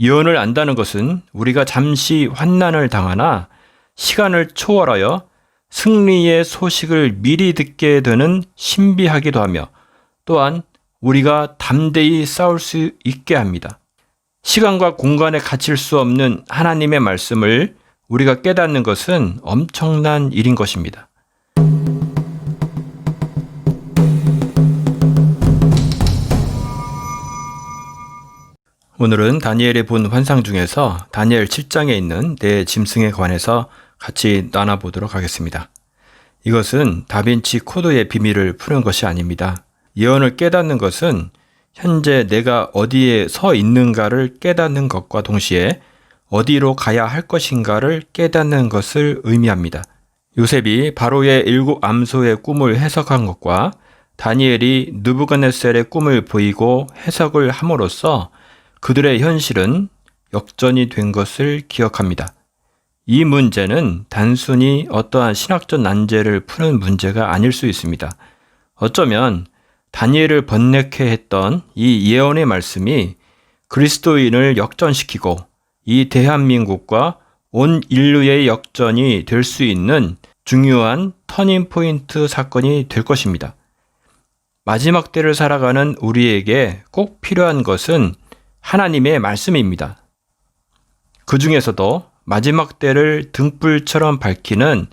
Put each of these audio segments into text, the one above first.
예언을 안다는 것은 우리가 잠시 환난을 당하나 시간을 초월하여 승리의 소식을 미리 듣게 되는 신비하기도 하며 또한 우리가 담대히 싸울 수 있게 합니다. 시간과 공간에 갇힐 수 없는 하나님의 말씀을 우리가 깨닫는 것은 엄청난 일인 것입니다. 오늘은 다니엘이 본 환상 중에서 다니엘 7장에 있는 네 짐승에 관해서 같이 나눠보도록 하겠습니다. 이것은 다빈치 코드의 비밀을 푸는 것이 아닙니다. 예언을 깨닫는 것은 현재 내가 어디에 서 있는가를 깨닫는 것과 동시에 어디로 가야 할 것인가를 깨닫는 것을 의미합니다. 요셉이 바로의 7 암소의 꿈을 해석한 것과 다니엘이 느부갓네살의 꿈을 보이고 해석을 함으로써 그들의 현실은 역전이 된 것을 기억합니다. 이 문제는 단순히 어떠한 신학적 난제를 푸는 문제가 아닐 수 있습니다. 어쩌면 다니엘을 번뇌케 했던 이 예언의 말씀이 그리스도인을 역전시키고 이 대한민국과 온 인류의 역전이 될 수 있는 중요한 터닝포인트 사건이 될 것입니다. 마지막 때를 살아가는 우리에게 꼭 필요한 것은 하나님의 말씀입니다. 그 중에서도 마지막 때를 등불처럼 밝히는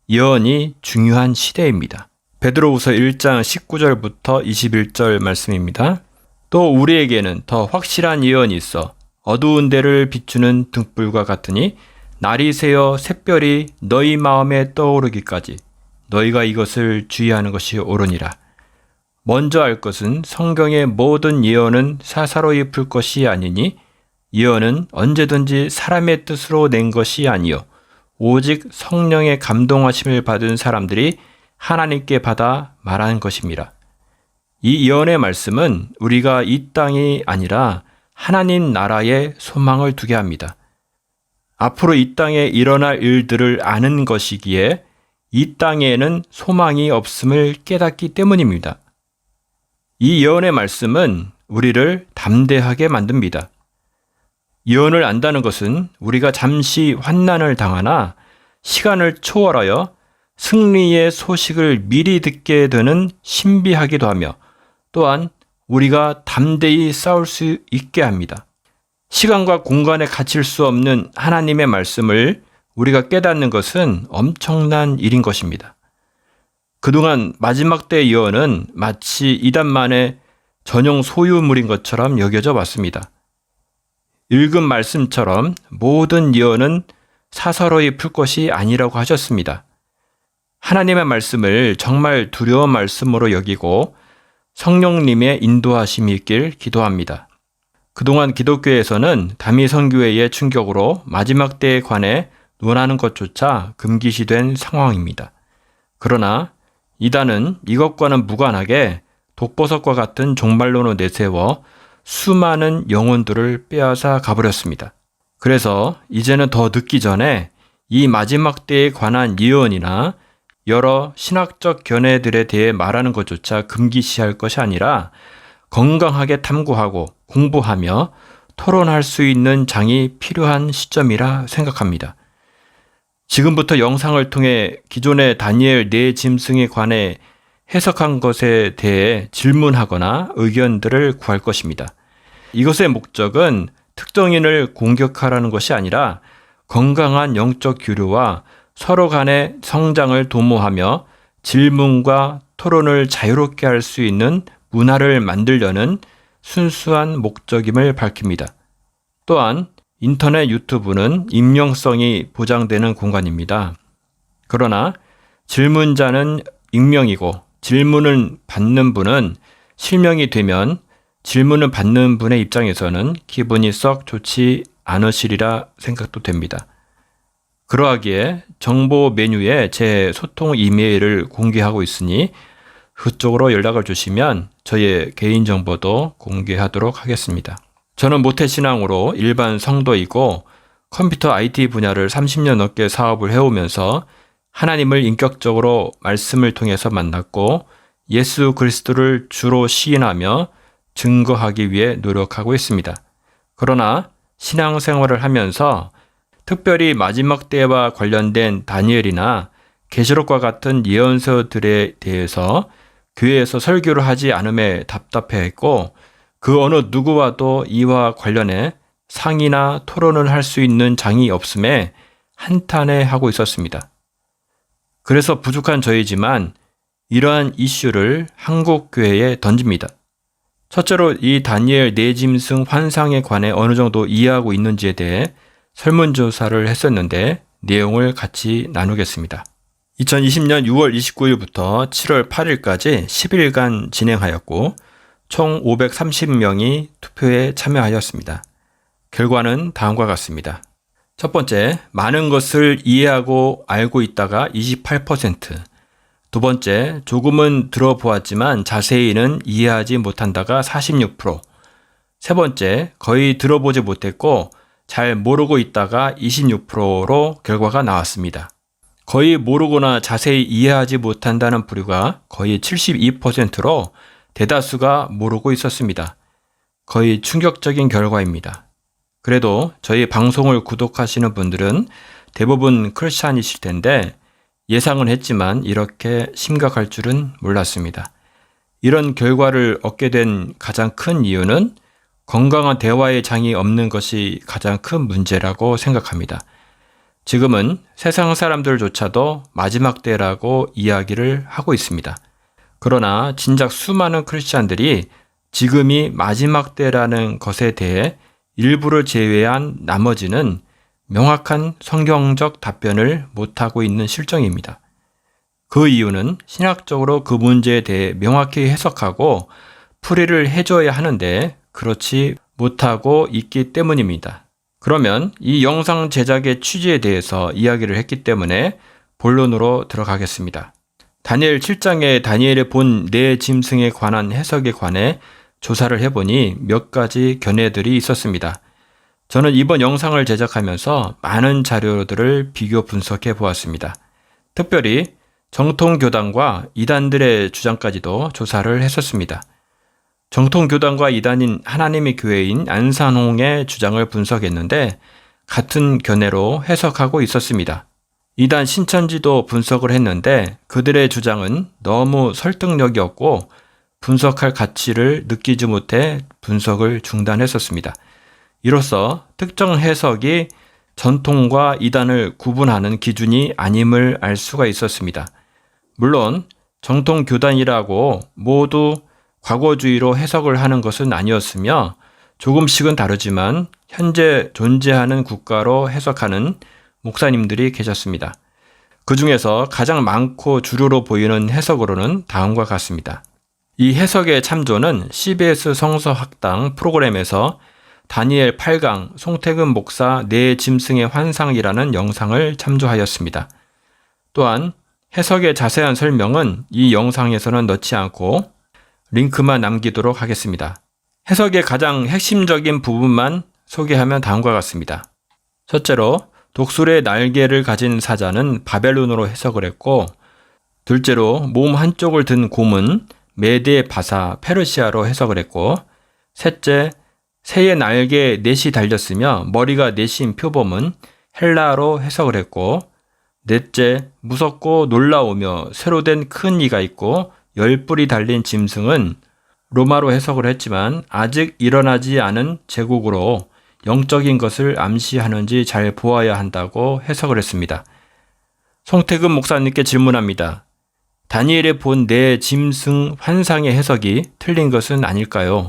예언이 중요한 시대입니다. 베드로후서 1장 19절부터 21절 말씀입니다. 또 우리에게는 더 확실한 예언이 있어 어두운 데를 비추는 등불과 같으니 날이 새어 샛별이 너희 마음에 떠오르기까지 너희가 이것을 주의하는 것이 옳으니라. 먼저 알 것은 성경의 모든 예언은 사사로이 풀 것이 아니니 예언은 언제든지 사람의 뜻으로 낸 것이 아니요 오직 성령의 감동하심을 받은 사람들이 하나님께 받아 말한 것입니다. 이 예언의 말씀은 우리가 이 땅이 아니라 하나님 나라에 소망을 두게 합니다. 앞으로 이 땅에 일어날 일들을 아는 것이기에 이 땅에는 소망이 없음을 깨닫기 때문입니다. 이 예언의 말씀은 우리를 담대하게 만듭니다. 예언을 안다는 것은 우리가 잠시 환난을 당하나 시간을 초월하여 승리의 소식을 미리 듣게 되는 신비하기도 하며 또한 우리가 담대히 싸울 수 있게 합니다. 시간과 공간에 갇힐 수 없는 하나님의 말씀을 우리가 깨닫는 것은 엄청난 일인 것입니다. 그동안 마지막 때 예언은 마치 이단만의 전용 소유물인 것처럼 여겨져 왔습니다. 읽은 말씀처럼 모든 예언은 사사로이 풀 것이 아니라고 하셨습니다. 하나님의 말씀을 정말 두려운 말씀으로 여기고 성령님의 인도하심이 있길 기도합니다. 그동안 기독교에서는 다미 선교회의 충격으로 마지막 때에 관해 논하는 것조차 금기시된 상황입니다. 그러나 이단은 이것과는 무관하게 독버섯과 같은 종말론을 내세워 수많은 영혼들을 빼앗아 가버렸습니다. 그래서 이제는 더 늦기 전에 이 마지막 때에 관한 예언이나 여러 신학적 견해들에 대해 말하는 것조차 금기시할 것이 아니라 건강하게 탐구하고 공부하며 토론할 수 있는 장이 필요한 시점이라 생각합니다. 지금부터 영상을 통해 기존의 다니엘 네 짐승에 관해 해석한 것에 대해 질문하거나 의견들을 구할 것입니다. 이것의 목적은 특정인을 공격하라는 것이 아니라 건강한 영적 교류와 서로 간의 성장을 도모하며 질문과 토론을 자유롭게 할 수 있는 문화를 만들려는 순수한 목적임을 밝힙니다. 또한 인터넷 유튜브는 익명성이 보장되는 공간입니다. 그러나 질문자는 익명이고 질문을 받는 분은 실명이 되면 질문을 받는 분의 입장에서는 기분이 썩 좋지 않으시리라 생각도 됩니다. 그러하기에 정보 메뉴에 제 소통 이메일을 공개하고 있으니 그쪽으로 연락을 주시면 저의 개인정보도 공개하도록 하겠습니다. 저는 모태신앙으로 일반 성도이고 컴퓨터 IT 분야를 30년 넘게 사업을 해오면서 하나님을 인격적으로 말씀을 통해서 만났고 예수 그리스도를 주로 시인하며 증거하기 위해 노력하고 있습니다. 그러나 신앙생활을 하면서 특별히 마지막 때와 관련된 다니엘이나 계시록과 같은 예언서들에 대해서 교회에서 설교를 하지 않음에 답답해했고 그 어느 누구와도 이와 관련해 상의나 토론을 할 수 있는 장이 없음에 한탄해하고 있었습니다. 그래서 부족한 저희지만 이러한 이슈를 한국 교회에 던집니다. 첫째로 이 다니엘 네 짐승 환상에 관해 어느 정도 이해하고 있는지에 대해 설문조사를 했었는데 내용을 같이 나누겠습니다. 2020년 6월 29일부터 7월 8일까지 10일간 진행하였고 총 530명이 투표에 참여하였습니다. 결과는 다음과 같습니다. 첫 번째, 많은 것을 이해하고 알고 있다가 28%, 두 번째, 조금은 들어보았지만 자세히는 이해하지 못한다가 46%, 세 번째, 거의 들어보지 못했고 잘 모르고 있다가 26%로 결과가 나왔습니다. 거의 모르거나 자세히 이해하지 못한다는 부류가 거의 72%로 대다수가 모르고 있었습니다. 거의 충격적인 결과입니다. 그래도 저희 방송을 구독하시는 분들은 대부분 크리스찬이실 텐데 예상은 했지만 이렇게 심각할 줄은 몰랐습니다. 이런 결과를 얻게 된 가장 큰 이유는 건강한 대화의 장이 없는 것이 가장 큰 문제라고 생각합니다. 지금은 세상 사람들조차도 마지막 때라고 이야기를 하고 있습니다. 그러나 진작 수많은 크리스찬들이 지금이 마지막 때라는 것에 대해 일부를 제외한 나머지는 명확한 성경적 답변을 못하고 있는 실정입니다. 그 이유는 신학적으로 그 문제에 대해 명확히 해석하고 풀이를 해줘야 하는데 그렇지 못하고 있기 때문입니다. 그러면 이 영상 제작의 취지에 대해서 이야기를 했기 때문에 본론으로 들어가겠습니다. 다니엘 7장에 다니엘이 본 네 짐승에 관한 해석에 관해 조사를 해보니 몇 가지 견해들이 있었습니다. 저는 이번 영상을 제작하면서 많은 자료들을 비교 분석해 보았습니다. 특별히 정통교단과 이단들의 주장까지도 조사를 했었습니다. 정통교단과 이단인 하나님의 교회인 안산홍의 주장을 분석했는데 같은 견해로 해석하고 있었습니다. 이단 신천지도 분석을 했는데 그들의 주장은 너무 설득력이 없고 분석할 가치를 느끼지 못해 분석을 중단했었습니다. 이로써 특정 해석이 전통과 이단을 구분하는 기준이 아님을 알 수가 있었습니다. 물론 정통교단이라고 모두 과거주의로 해석을 하는 것은 아니었으며 조금씩은 다르지만 현재 존재하는 국가로 해석하는 목사님들이 계셨습니다. 그 중에서 가장 많고 주류로 보이는 해석으로는 다음과 같습니다. 이 해석의 참조는 CBS 성서학당 프로그램에서 다니엘 8강 송태근 목사 네 짐승의 환상이라는 영상을 참조하였습니다. 또한 해석의 자세한 설명은 이 영상에서는 넣지 않고 링크만 남기도록 하겠습니다. 해석의 가장 핵심적인 부분만 소개하면 다음과 같습니다. 첫째로 독수리의 날개를 가진 사자는 바벨론으로 해석을 했고 둘째로 몸 한쪽을 든 곰은 메데 바사 페르시아로 해석을 했고 셋째 새의 날개에 넷이 달렸으며 머리가 넷인 표범은 헬라어로 해석을 했고 넷째 무섭고 놀라우며 새로 된 큰 이가 있고 10뿔이 달린 짐승은 로마로 해석을 했지만 아직 일어나지 않은 제국으로 영적인 것을 암시하는지 잘 보아야 한다고 해석을 했습니다. 송태근 목사님께 질문합니다. 다니엘이 본 네 짐승 환상의 해석이 틀린 것은 아닐까요?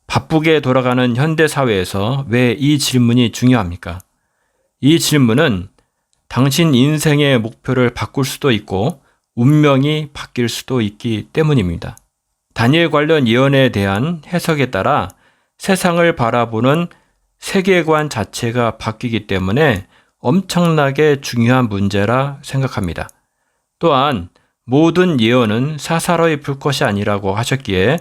바쁘게 돌아가는 현대 사회에서 왜 이 질문이 중요합니까? 이 질문은 당신 인생의 목표를 바꿀 수도 있고 운명이 바뀔 수도 있기 때문입니다. 다니엘 관련 예언에 대한 해석에 따라 세상을 바라보는 세계관 자체가 바뀌기 때문에 엄청나게 중요한 문제라 생각합니다. 또한 모든 예언은 사사로이 풀 것이 아니라고 하셨기에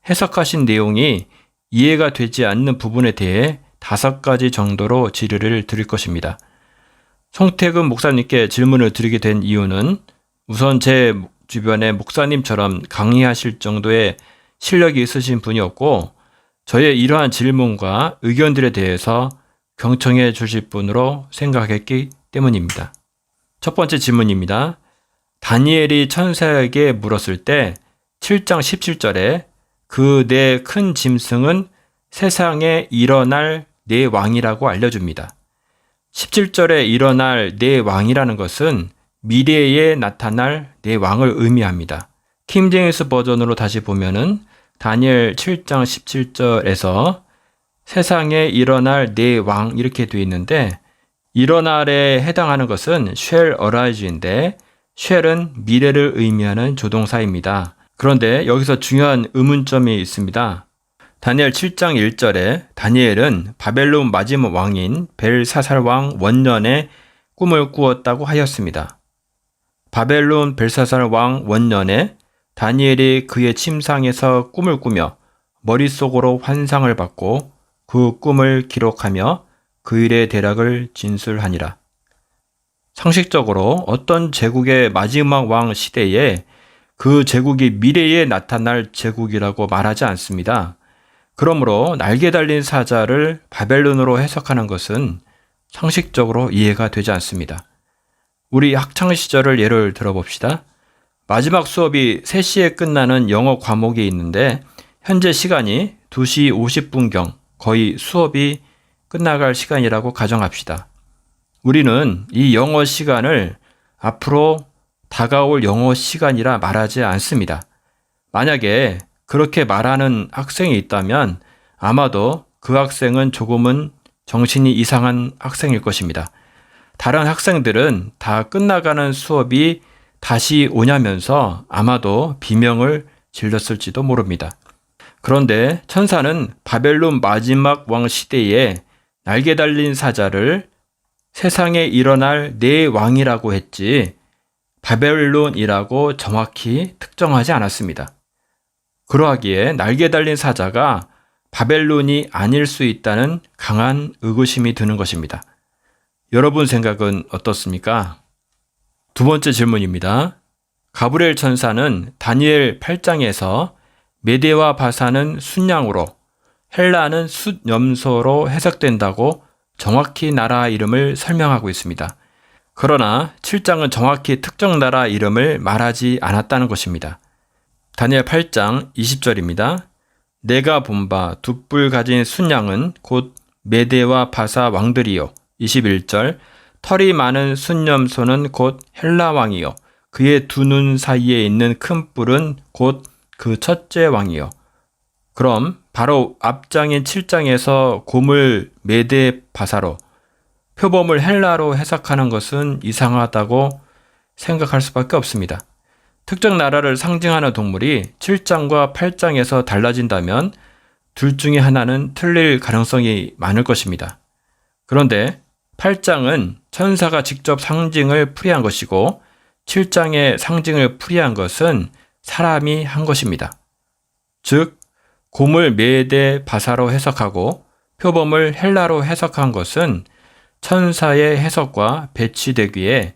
해석하신 내용이 이해가 되지 않는 부분에 대해 5가지 정도로 질의를 드릴 것입니다. 송태근 목사님께 질문을 드리게 된 이유는 우선 제 주변에 목사님처럼 강의하실 정도의 실력이 있으신 분이었고 저의 이러한 질문과 의견들에 대해서 경청해 주실 분으로 생각했기 때문입니다. 첫 번째 질문입니다. 다니엘이 천사에게 물었을 때 7장 17절에 그 네 큰 짐승은 세상에 일어날 네 왕이라고 알려줍니다. 17절에 일어날 네 왕이라는 것은 미래에 나타날 네 왕을 의미합니다. 킹제임스 버전으로 다시 보면은 다니엘 7장 17절에서 세상에 일어날 네 왕 이렇게 되어 있는데 일어날에 해당하는 것은 shall arise인데 shall은 미래를 의미하는 조동사입니다. 그런데 여기서 중요한 의문점이 있습니다. 다니엘 7장 1절에 다니엘은 바벨론 마지막 왕인 벨사살 왕 원년에 꿈을 꾸었다고 하였습니다. 바벨론 벨사살 왕 원년에 다니엘이 그의 침상에서 꿈을 꾸며 머릿속으로 환상을 받고 그 꿈을 기록하며 그 일의 대략을 진술하니라. 상식적으로 어떤 제국의 마지막 왕 시대에 그 제국이 미래에 나타날 제국이라고 말하지 않습니다. 그러므로 날개 달린 사자를 바벨론으로 해석하는 것은 상식적으로 이해가 되지 않습니다. 우리 학창시절을 예를 들어봅시다. 마지막 수업이 3시에 끝나는 영어 과목이 있는데 현재 시간이 2시 50분경 거의 수업이 끝나갈 시간이라고 가정합시다. 우리는 이 영어 시간을 앞으로 다가올 영어 시간이라 말하지 않습니다. 만약에 그렇게 말하는 학생이 있다면 아마도 그 학생은 조금은 정신이 이상한 학생일 것입니다. 다른 학생들은 다 끝나가는 수업이 다시 오냐면서 아마도 비명을 질렀을지도 모릅니다. 그런데 천사는 바벨론 마지막 왕 시대에 날개 달린 사자를 세상에 일어날 네 왕이라고 했지 바벨론이라고 정확히 특정하지 않았습니다. 그러하기에 날개 달린 사자가 바벨론이 아닐 수 있다는 강한 의구심이 드는 것입니다. 여러분 생각은 어떻습니까? 두 번째 질문입니다. 가브리엘 천사는 다니엘 8장에서 메대와 바사는 순양으로 헬라는 숫염소로 해석된다고 정확히 나라 이름을 설명하고 있습니다. 그러나 7장은 정확히 특정 나라 이름을 말하지 않았다는 것입니다. 다니엘 8장 20절입니다. 내가 본 바 두 뿔 가진 순양은 곧 메대와 바사 왕들이요. 21절 털이 많은 순염소는 곧 헬라 왕이요. 그의 두 눈 사이에 있는 큰 뿔은 곧 그 첫째 왕이요. 그럼 바로 앞장인 7장에서 고물 메대 바사로 표범을 헬라로 해석하는 것은 이상하다고 생각할 수밖에 없습니다. 특정 나라를 상징하는 동물이 7장과 8장에서 달라진다면 둘 중에 하나는 틀릴 가능성이 많을 것입니다. 그런데 8장은 천사가 직접 상징을 풀이한 것이고 7장의 상징을 풀이한 것은 사람이 한 것입니다. 즉, 곰을 메대 바사로 해석하고 표범을 헬라로 해석한 것은 천사의 해석과 배치되기에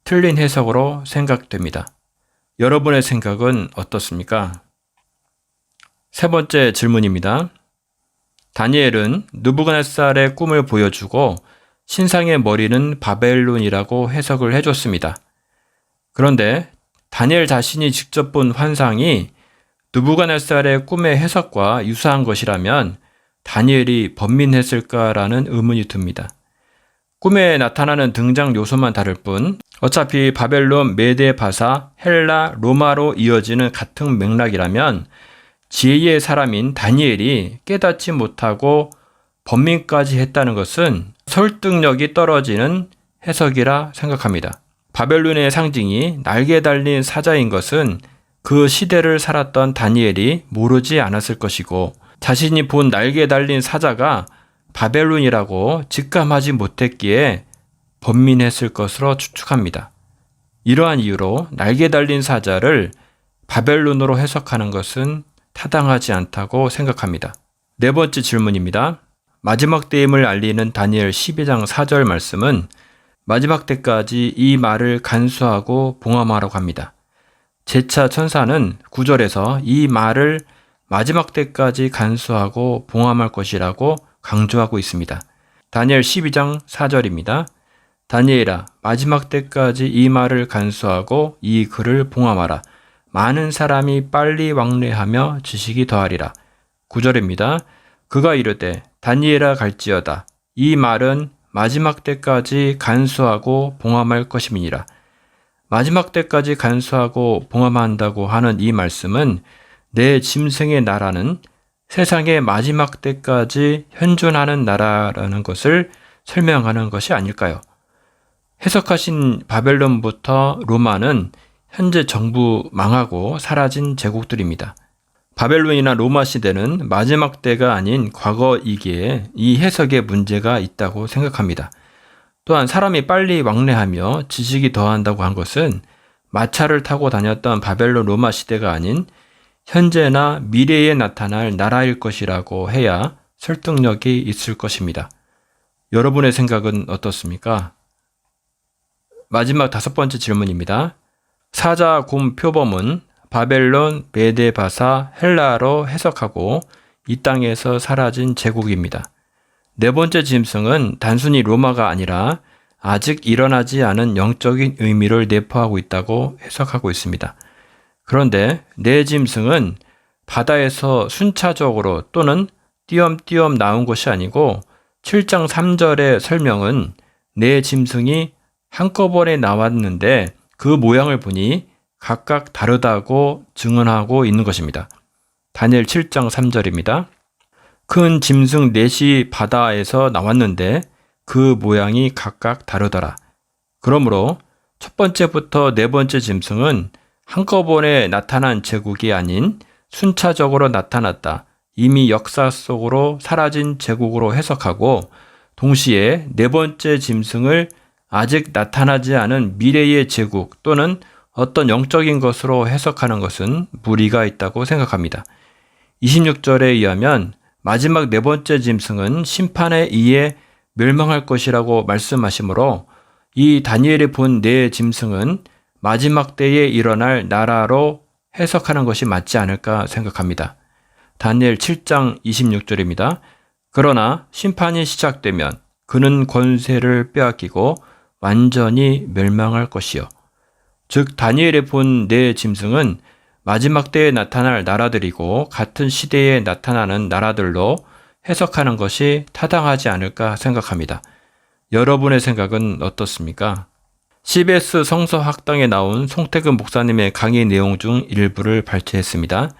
틀린 해석으로 생각됩니다. 여러분의 생각은 어떻습니까? 세 번째 질문입니다. 다니엘은 느부갓네살의 꿈을 보여주고 신상의 머리는 바벨론이라고 해석을 해줬습니다. 그런데 다니엘 자신이 직접 본 환상이 느부갓네살의 꿈의 해석과 유사한 것이라면 다니엘이 번민했을까라는 의문이 듭니다. 꿈에 나타나는 등장 요소만 다를 뿐 어차피 바벨론, 메데, 바사, 헬라, 로마로 이어지는 같은 맥락이라면 지혜의 사람인 다니엘이 깨닫지 못하고 번민까지 했다는 것은 설득력이 떨어지는 해석이라 생각합니다. 바벨론의 상징이 날개 달린 사자인 것은 그 시대를 살았던 다니엘이 모르지 않았을 것이고 자신이 본 날개 달린 사자가 바벨론이라고 직감하지 못했기에 번민했을 것으로 추측합니다. 이러한 이유로 날개 달린 사자를 바벨론으로 해석하는 것은 타당하지 않다고 생각합니다. 네 번째 질문입니다. 마지막 때임을 알리는 다니엘 12장 4절 말씀은 마지막 때까지 이 말을 간수하고 봉함하라고 합니다. 제차 천사는 9절에서 이 말을 마지막 때까지 간수하고 봉함할 것이라고 강조하고 있습니다. 다니엘 12장 4절입니다. 다니엘아, 마지막 때까지 이 말을 간수하고 이 글을 봉함하라. 많은 사람이 빨리 왕래하며 지식이 더하리라. 9절입니다. 그가 이르되 다니엘아 갈지어다. 이 말은 마지막 때까지 간수하고 봉함할 것임이니라. 마지막 때까지 간수하고 봉함한다고 하는 이 말씀은 내 짐승의 나라는 세상의 마지막 때까지 현존하는 나라라는 것을 설명하는 것이 아닐까요? 해석하신 바벨론부터 로마는 현재 전부 망하고 사라진 제국들입니다. 바벨론이나 로마 시대는 마지막 때가 아닌 과거이기에 이 해석에 문제가 있다고 생각합니다. 또한 사람이 빨리 왕래하며 지식이 더한다고 한 것은 마차를 타고 다녔던 바벨론 로마 시대가 아닌 현재나 미래에 나타날 나라일 것이라고 해야 설득력이 있을 것입니다. 여러분의 생각은 어떻습니까? 마지막 5번째 질문입니다. 사자 곰 표범은 바벨론, 메데, 바사, 헬라로 해석하고 이 땅에서 사라진 제국입니다. 4번째 짐승은 단순히 로마가 아니라 아직 일어나지 않은 영적인 의미를 내포하고 있다고 해석하고 있습니다. 그런데 네 짐승은 바다에서 순차적으로 또는 띄엄띄엄 나온 것이 아니고 7장 3절의 설명은 네 짐승이 한꺼번에 나왔는데 그 모양을 보니 각각 다르다고 증언하고 있는 것입니다. 다니엘 7장 3절입니다. 큰 짐승 넷이 바다에서 나왔는데 그 모양이 각각 다르더라. 그러므로 첫 번째부터 네 번째 짐승은 한꺼번에 나타난 제국이 아닌 순차적으로 나타났다. 이미 역사 속으로 사라진 제국으로 해석하고 동시에 네 번째 짐승을 아직 나타나지 않은 미래의 제국 또는 어떤 영적인 것으로 해석하는 것은 무리가 있다고 생각합니다. 26절에 의하면 마지막 네 번째 짐승은 심판에 의해 멸망할 것이라고 말씀하시므로 이 다니엘이 본 네 짐승은 마지막 때에 일어날 나라로 해석하는 것이 맞지 않을까 생각합니다. 다니엘 7장 26절입니다. 그러나 심판이 시작되면 그는 권세를 빼앗기고 완전히 멸망할 것이요. 즉 다니엘이 본 네 짐승은 마지막 때에 나타날 나라들이고 같은 시대에 나타나는 나라들로 해석하는 것이 타당하지 않을까 생각합니다. 여러분의 생각은 어떻습니까? CBS 성서학당에 나온 송태근 목사님의 강의 내용 중 일부를 발췌했습니다.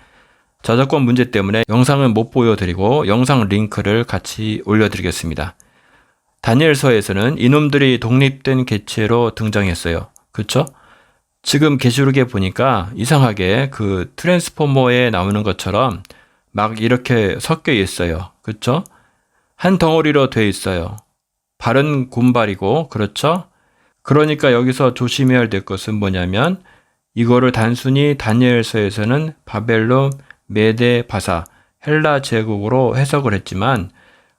저작권 문제 때문에 영상은 못 보여드리고 영상 링크를 같이 올려드리겠습니다. 다니엘서에서는 이놈들이 독립된 객체로 등장했어요. 그렇죠? 지금 계시록에 보니까 이상하게 그 트랜스포머에 나오는 것처럼 막 이렇게 섞여 있어요. 그렇죠? 한 덩어리로 돼 있어요. 발은 곰발이고 그렇죠? 그러니까 여기서 조심해야 될 것은 뭐냐면 이거를 단순히 다니엘서에서는 바벨론, 메데, 바사, 헬라 제국으로 해석을 했지만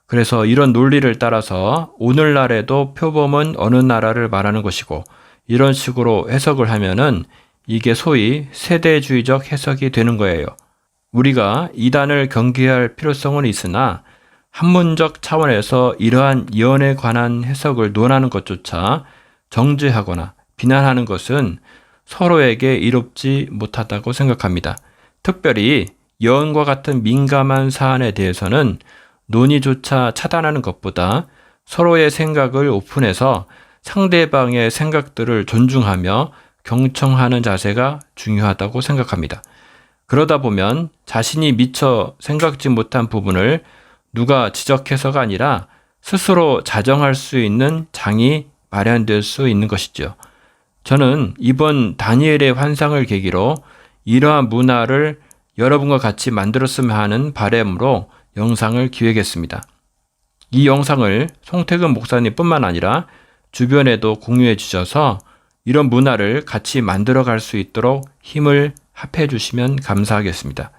그래서 이런 논리를 따라서 오늘날에도 표범은 어느 나라를 말하는 것이고 이런 식으로 해석을 하면은 이게 소위 세대주의적 해석이 되는 거예요. 우리가 이단을 경계할 필요성은 있으나 학문적 차원에서 이러한 예언에 관한 해석을 논하는 것조차 정죄하거나 비난하는 것은 서로에게 이롭지 못하다고 생각합니다. 특별히 예언과 같은 민감한 사안에 대해서는 논의조차 차단하는 것보다 서로의 생각을 오픈해서 상대방의 생각들을 존중하며 경청하는 자세가 중요하다고 생각합니다. 그러다 보면 자신이 미처 생각지 못한 부분을 누가 지적해서가 아니라 스스로 자정할 수 있는 장이 마련될 수 있는 것이죠. 저는 이번 다니엘의 환상을 계기로 이러한 문화를 여러분과 같이 만들었으면 하는 바람으로 영상을 기획했습니다. 이 영상을 송태근 목사님뿐만 아니라 주변에도 공유해 주셔서 이런 문화를 같이 만들어 갈 수 있도록 힘을 합해 주시면 감사하겠습니다.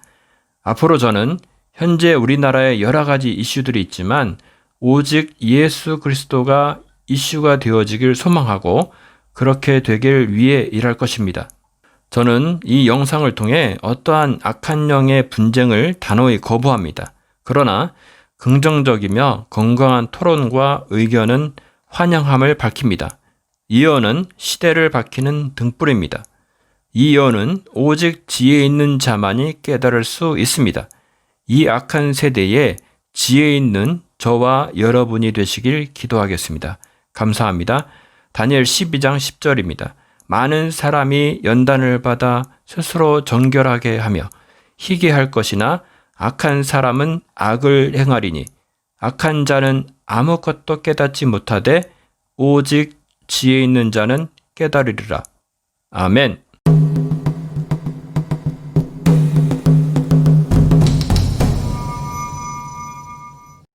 앞으로 저는 현재 우리나라에 여러 가지 이슈들이 있지만 오직 예수 그리스도가 이슈가 되어지길 소망하고 그렇게 되길 위해 일할 것입니다. 저는 이 영상을 통해 어떠한 악한 영의 분쟁을 단호히 거부합니다. 그러나 긍정적이며 건강한 토론과 의견은 환영함을 밝힙니다. 이언은 시대를 밝히는 등불입니다. 이 여는 오직 지혜 있는 자만이 깨달을 수 있습니다. 이 악한 세대에 지혜 있는 저와 여러분이 되시길 기도하겠습니다. 감사합니다. 다니엘 12장 10절입니다. 많은 사람이 연단을 받아 스스로 정결하게 하며 희게 할 것이나 악한 사람은 악을 행하리니 악한 자는 아무것도 깨닫지 못하되 오직 지혜 있는 자는 깨달으리라. 아멘.